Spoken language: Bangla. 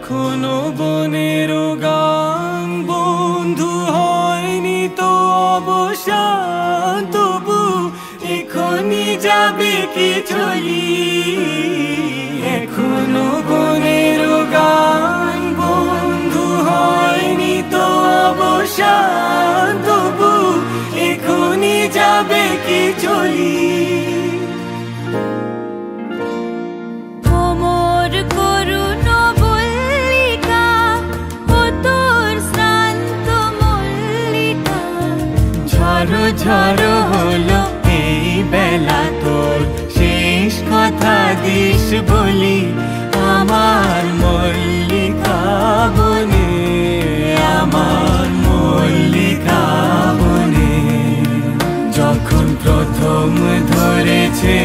এখনো বনের গান বন্ধু হয়নি তো অবসান, তবু এখনই যাবে কি চলি। এখনো বনের গান বন্ধু হয়নি তো অবসান, তবু এখনই যাবে কি চলি। ঝড়ো ঝড়ো হলো এই বেলা, তোর শেষ কথা দিস বলি। আমার মল্লিকা বনে, আমার মল্লিকা বনে, যখন প্রথম ধরেছে